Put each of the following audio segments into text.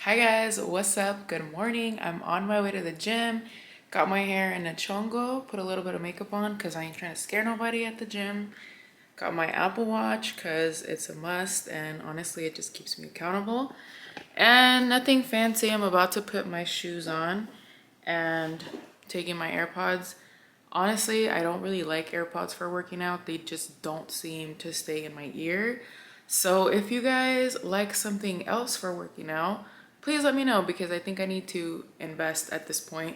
Hi guys, what's up? Good morning. I'm on my way to the gym. Got my hair in a chongo, put a little bit of makeup on because I ain't trying to scare nobody at the gym. Got my Apple Watch because it's a must and honestly it just keeps me accountable. And nothing fancy, I'm about to put my shoes on and taking my AirPods. Honestly, I don't really like AirPods for working out. They just don't seem to stay in my ear. So if you guys like something else for working out, please let me know because I think I need to invest at this point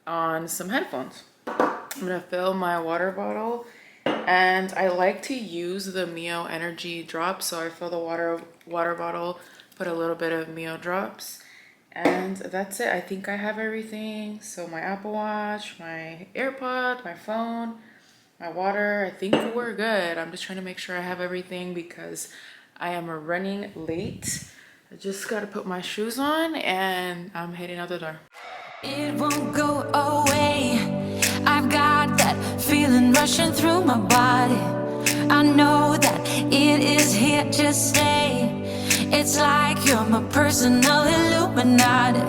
on some headphones. I'm gonna fill my water bottle and I like to use the Mio Energy drops. So I fill the water bottle, put a little bit of Mio drops, and that's it. I think I have everything. So my Apple Watch, my AirPod, my phone, my water, I think we're good. I'm just trying to make sure I have everything because I am running late. I just gotta put my shoes on and I'm heading out the door. It won't go away. I've got that feeling rushing through my body. I know that it is here to stay. It's like you're my personal Illuminati.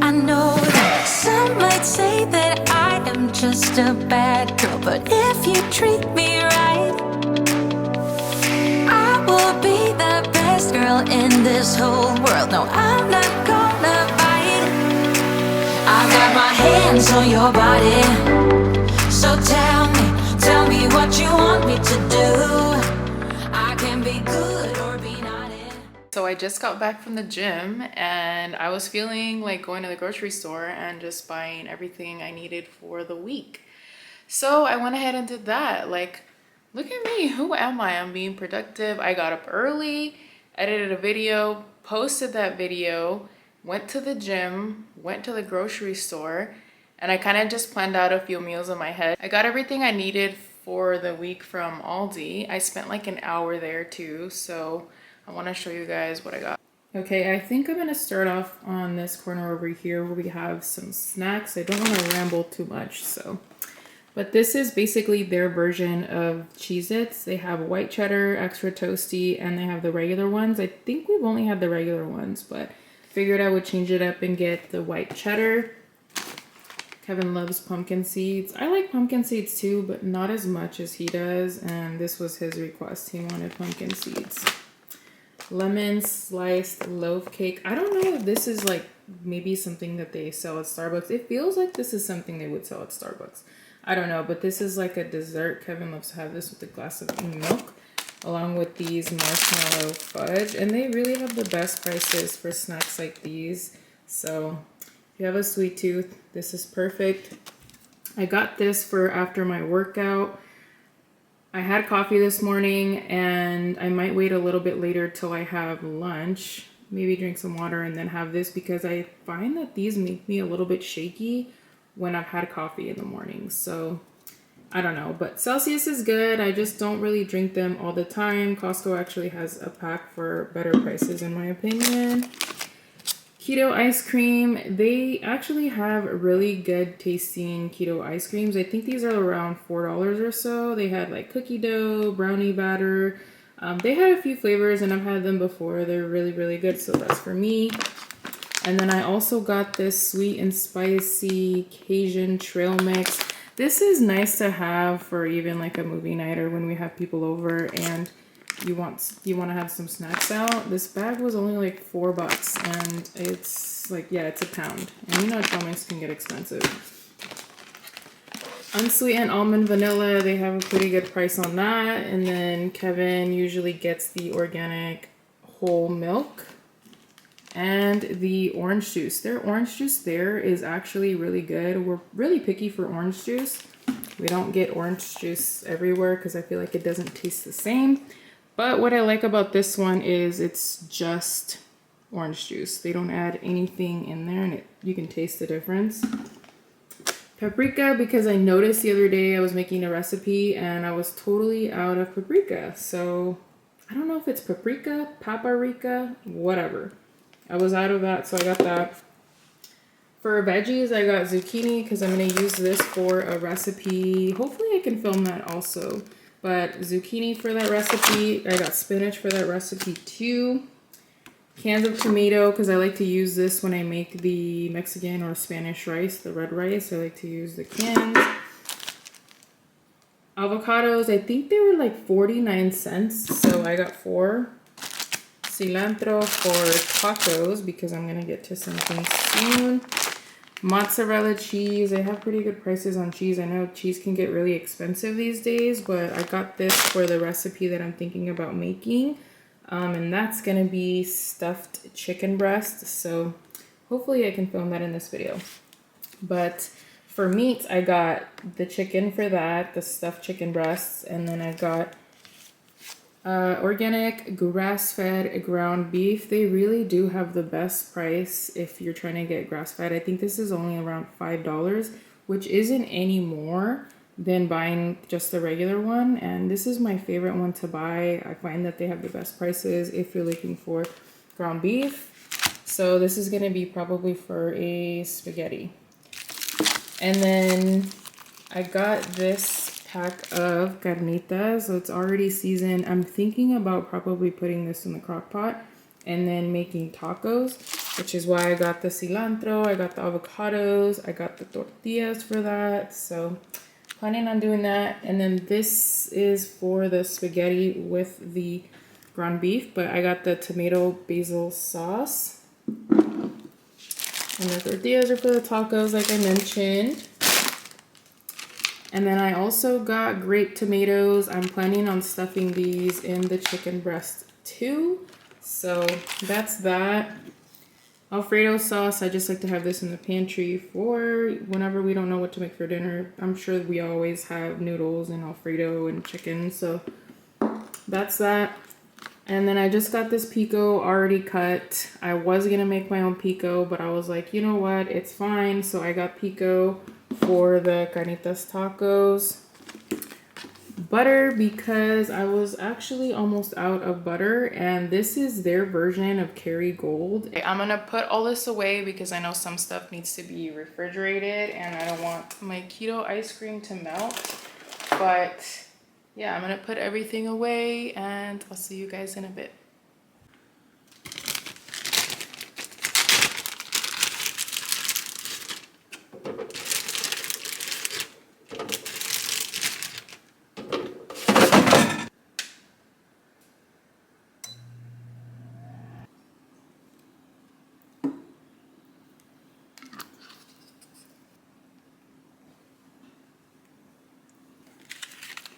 I know that some might say that I am just a bad girl, but if you treat me right, I will be the best girl in this whole world. No, I'm not gonna fight. I've got my hands on your body. So tell me what you want me to do. I can be good or be naughty. So I just got back from the gym and I was feeling like going to the grocery store and just buying everything I needed for the week. So I went ahead and did that. Like, look at me, who am I? I'm being productive. I got up early, edited a video, posted that video, went to the gym, went to the grocery store, and I kind of just planned out a few meals in my head. I got everything I needed for the week from Aldi. I spent like an hour there too, so I want to show you guys what I got. Okay, I think I'm gonna start off on this corner over here where we have some snacks. I don't want to ramble too much, but this is basically their version of Cheez-Its. They have white cheddar, extra toasty, and they have the regular ones. I think we've only had the regular ones, but figured I would change it up and get the white cheddar. Kevin loves pumpkin seeds. I like pumpkin seeds too, but not as much as he does, and this was his request. He wanted pumpkin seeds. Lemon sliced loaf cake. I don't know if this is like maybe something that they sell at Starbucks. It feels like this is something they would sell at Starbucks. I don't know, but this is like a dessert. Kevin loves to have this with a glass of milk, along with these marshmallow fudge. And they really have the best prices for snacks like these. So if you have a sweet tooth, this is perfect. I got this for after my workout. I had coffee this morning and I might wait a little bit later till I have lunch. Maybe drink some water and then have this because I find that these make me a little bit shaky when I've had coffee in the morning. So I don't know, but Celsius is good. I just don't really drink them all the time. Costco actually has a pack for better prices in my opinion. Keto Ice Cream. They actually have really good tasting keto ice creams. I think these are around $4 or so. They had like cookie dough, brownie batter. They had a few flavors and I've had them before. They're really, really good. So that's for me. And then I also got this sweet and spicy Cajun trail mix. This is nice to have for even like a movie night or when we have people over and you want to have some snacks out. This bag was only like $4 and it's like, yeah, it's a pound. And you know trail mix can get expensive. Unsweetened almond vanilla, they have a pretty good price on that. And then Kevin usually gets the organic whole milk and the orange juice. Their orange juice there is actually really good. We're really picky for orange juice. We don't get orange juice everywhere because I feel like it doesn't taste the same. But what I like about this one is it's just orange juice. They don't add anything in there and you can taste the difference. Paprika, because I noticed the other day I was making a recipe and I was totally out of paprika. So I don't know if it's paprika, whatever. I was out of that, so I got that. For veggies, I got zucchini because I'm going to use this for a recipe. Hopefully I can film that also. But zucchini for that recipe. I got spinach for that recipe too. Cans of tomato, because I like to use this when I make the Mexican or Spanish rice, the red rice. I like to use the cans. Avocados, I think they were like 49 cents, so I got 4. Cilantro for tacos, because I'm gonna get to something soon. Mozzarella cheese, they have pretty good prices on cheese. I know cheese can get really expensive these days, but I got this for the recipe that I'm thinking about making. And that's gonna be stuffed chicken breast, so hopefully I can film that in this video. But for meats, I got the chicken for that, the stuffed chicken breasts, and then I got organic grass-fed ground beef. They really do have the best price if you're trying to get grass-fed. I think this is only around $5, which isn't any more than buying just the regular one. And this is my favorite one to buy. I find that they have the best prices if you're looking for ground beef. So this is going to be probably for a spaghetti. And then I got this pack of carnitas, so it's already seasoned. I'm thinking about probably putting this in the crock pot and then making tacos, which is why I got the cilantro, I got the avocados, I got the tortillas for that. So planning on doing that. And then this is for the spaghetti with the ground beef, but I got the tomato basil sauce. And the tortillas are for the tacos, like I mentioned. And then I also got grape tomatoes. I'm planning on stuffing these in the chicken breast too. So that's that. Alfredo sauce, I just like to have this in the pantry for whenever we don't know what to make for dinner. I'm sure we always have noodles and Alfredo and chicken, so that's that. And then I just got this pico already cut. I was gonna make my own pico, but I was like, you know what, it's fine. So I got pico for the carnitas tacos. Butter, because I was actually almost out of butter, and this is their version of Kerrygold. I'm gonna put all this away because I know some stuff needs to be refrigerated and I don't want my keto ice cream to melt. But yeah, I'm gonna put everything away and I'll see you guys in a bit.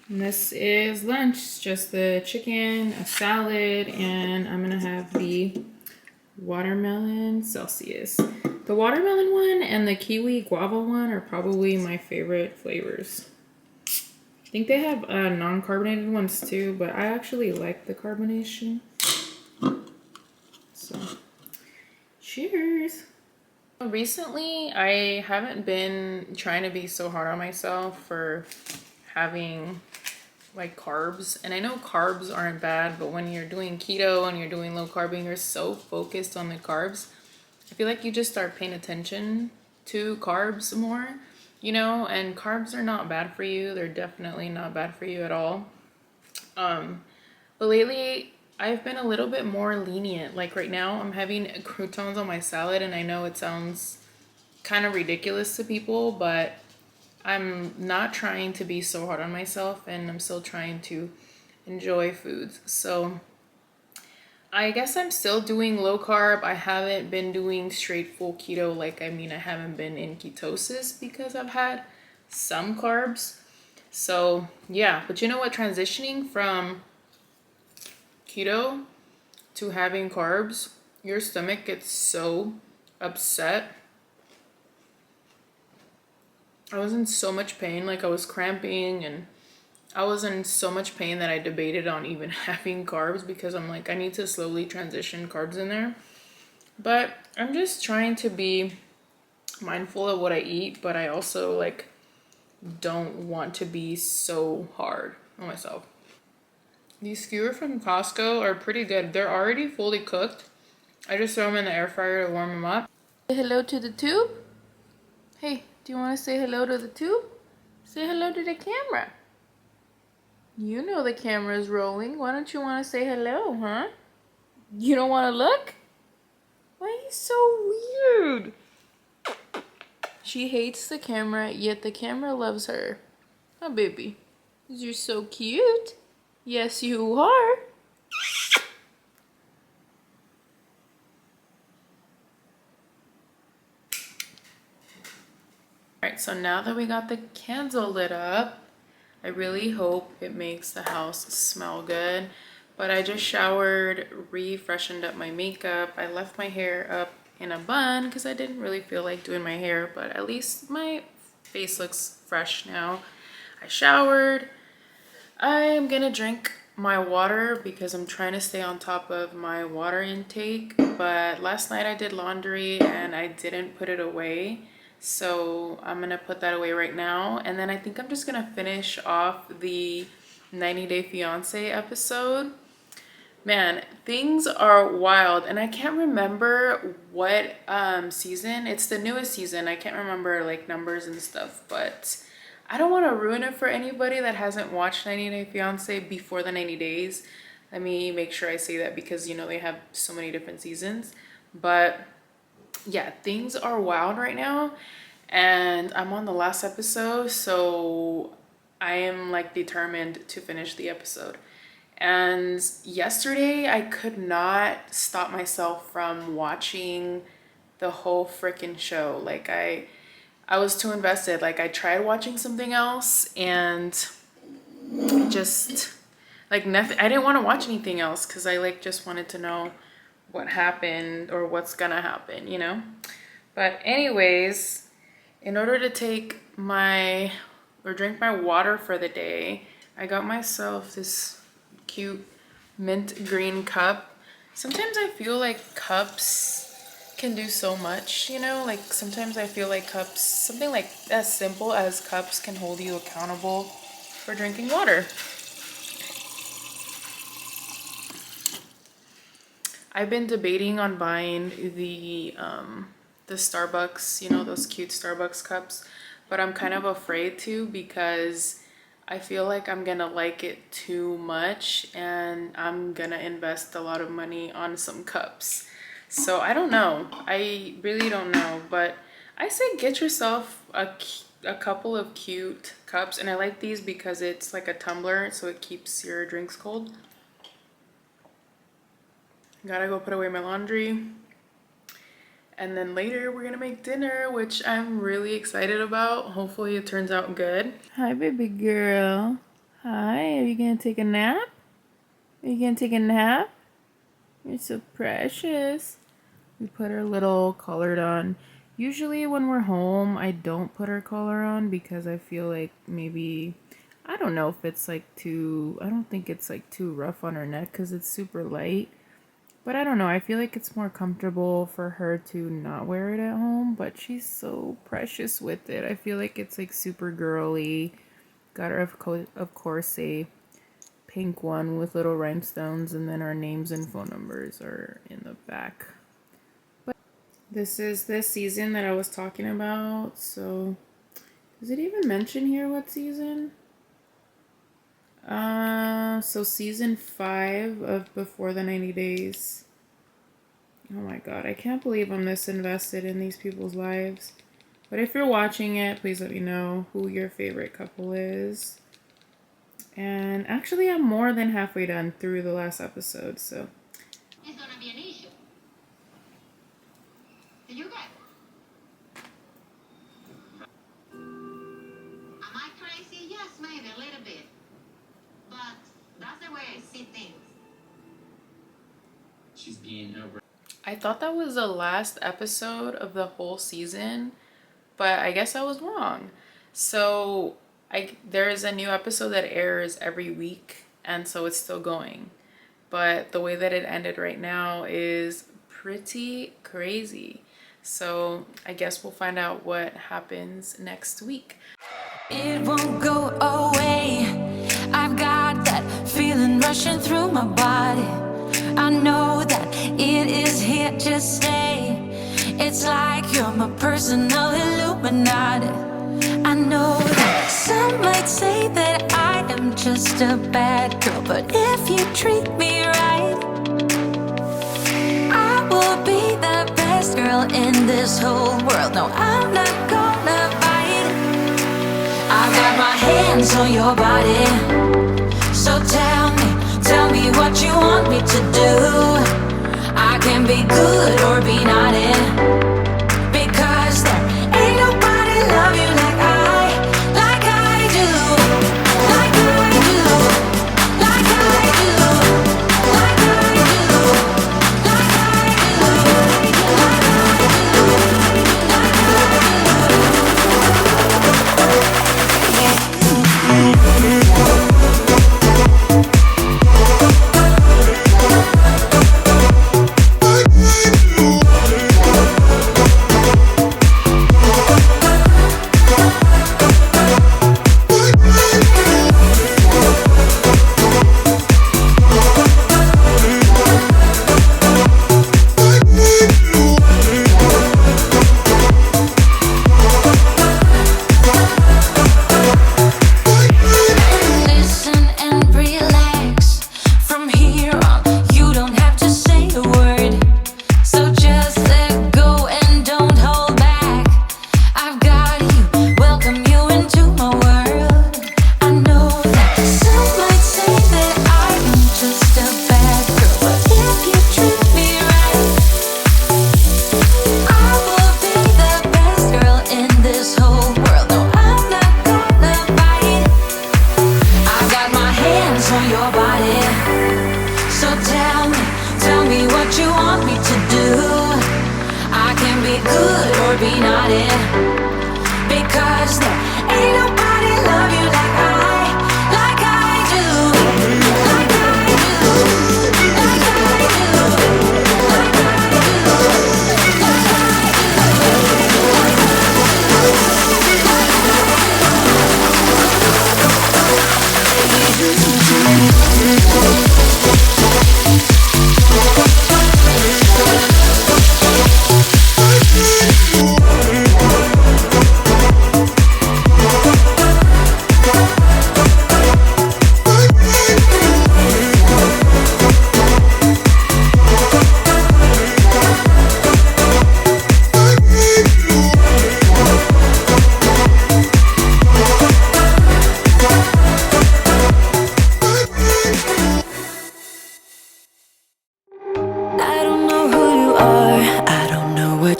And this is lunch, just the chicken, a salad, and I'm gonna have the watermelon Celsius. The watermelon one and the kiwi guava one are probably my favorite flavors. I think they have non-carbonated ones too, but I actually like the carbonation. So, cheers. Recently, I haven't been trying to be so hard on myself for having like carbs, and I know carbs aren't bad, but when you're doing keto and you're doing low carb and you're so focused on the carbs, I feel like you just start paying attention to carbs more, you know. And carbs are not bad for you. They're definitely not bad for you at all. But lately I've been a little bit more lenient. Like right now I'm having croutons on my salad, and I know it sounds kind of ridiculous to people, but I'm not trying to be so hard on myself, and I'm still trying to enjoy foods. So I guess I'm still doing low carb. I haven't been doing straight full keto. I haven't been in ketosis because I've had some carbs. So yeah, but you know what? Transitioning from keto to having carbs, your stomach gets so upset. I was in so much pain, I was cramping, and I was in so much pain that I debated on even having carbs because I'm like, I need to slowly transition carbs in there. But I'm just trying to be mindful of what I eat, but I also don't want to be so hard on myself. These skewers from Costco are pretty good. They're already fully cooked. I just throw them in the air fryer to warm them up. Say hello to the tube. Hey. Do you want to say hello to the tube? Say hello to the camera. You know the camera's rolling. Why don't you want to say hello, huh? You don't want to look? Why are you so weird? She hates the camera, yet the camera loves her. Oh, baby. You're so cute. Yes, you are. Alright, so now that we got the candle lit up, I really hope it makes the house smell good. But I just showered, refreshened up my makeup. I left my hair up in a bun because I didn't really feel like doing my hair, but at least my face looks fresh now. I showered. I'm gonna drink my water because I'm trying to stay on top of my water intake. But last night I did laundry and I didn't put it away. So I'm gonna put that away right now. And then I think I'm just gonna finish off the 90 Day Fiance episode. Man, things are wild, and I can't remember what season. It's the newest season. I can't remember like numbers and stuff, but I don't want to ruin it for anybody that hasn't watched 90 Day Fiance before the 90 days. Let me make sure I say that because you know they have so many different seasons. But yeah, things are wild right now, and I'm on the last episode, so I am like determined to finish the episode. And yesterday I could not stop myself from watching the whole freaking show. Like I was too invested. Like I tried watching something else and just like nothing. I didn't want to watch anything else because I like just wanted to know what happened or what's gonna happen, you know? But anyways, in order to drink my water for the day, I got myself this cute mint green cup. Sometimes I feel like cups can do so much, you know? Like sometimes I feel like cups, something like as simple as cups can hold you accountable for drinking water. I've been debating on buying the Starbucks, you know, those cute Starbucks cups, but I'm kind of afraid to because I feel like I'm gonna like it too much and I'm gonna invest a lot of money on some cups. So I don't know. I really don't know, but I say get yourself a couple of cute cups, and I like these because it's like a tumbler, so it keeps your drinks cold. Gotta go put away my laundry. And then later we're gonna make dinner, which I'm really excited about. Hopefully it turns out good. Hi, baby girl. Hi, are you gonna take a nap? Are you gonna take a nap? You're so precious. We put her little collar on. Usually when we're home, I don't put her collar on because I feel like maybe, I don't know if it's like too, I don't think it's like too rough on her neck because it's super light. But I don't know, I feel like it's more comfortable for her to not wear it at home, but she's so precious with it. I feel like it's like super girly. Got her, of course, a pink one with little rhinestones, and then our names and phone numbers are in the back. But this is the season that I was talking about, so does it even mention here what season? So season 5 of Before the 90 Days. Oh my god, I can't believe I'm this invested in these people's lives. But if you're watching it, please let me know who your favorite couple is. And actually, I'm more than halfway done through the last episode, so. It's gonna be an issue. Did you get? Am I crazy? Yes, maybe a little bit. But that's the way I see things. She's being over. I thought that was the last episode of the whole season, but I guess I was wrong. So there is a new episode that airs every week, and so it's still going. But the way that it ended right now is pretty crazy. So I guess we'll find out what happens next week. It won't go away. I've got that feeling rushing through my body. I know that it is here to stay. It's like you're my personal Illuminati. I know that some might say that I am just a bad girl, but if you treat me right, I will be the girl in this whole world. No, I'm not gonna fight. I've got my hands on your body. So tell me what you want me to do. I can be good or be naughty, because there ain't nobody love you like I do, like I do, like I do, like I do, like I do,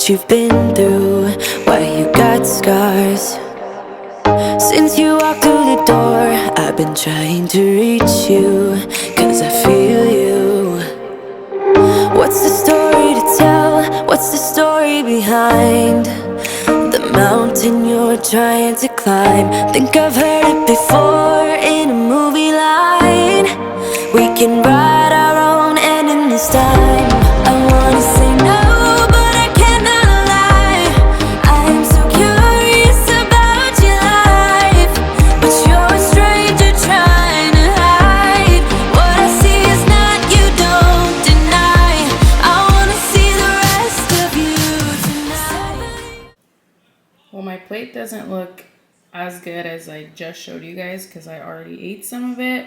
you've been through, why you got scars. Since you walked through the door, I've been trying to reach you, 'cause I feel you. What's the story to tell? What's the story behind the mountain you're trying to climb? Think I've heard it before in a movie line. We can write our own ending this time. I wanna say no, but I cannot lie. I'm so curious about your life, but you're a stranger trying to hide. What I see is not, you don't deny. I wanna see the rest of you tonight. Well, my plate doesn't look as good as I just showed you guys because I already ate some of it.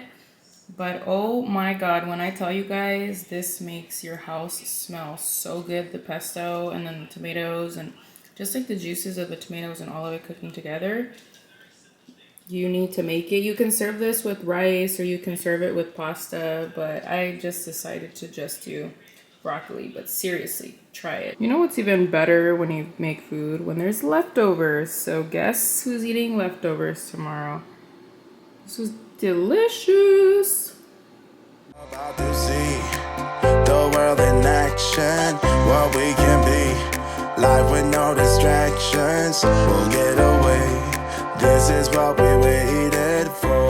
But oh my god, when I tell you guys, this makes your house smell so good. The pesto and then the tomatoes and just like the juices of the tomatoes and all of it cooking together. You need to make it. You can serve this with rice or you can serve it with pasta, but I just decided to just do broccoli. But seriously, try it. You know what's even better when you make food? When there's leftovers. So guess who's eating leftovers tomorrow? This is delicious. About to see the world in action, what we can be. Life with no distractions, we'll get away. This is what we waited for.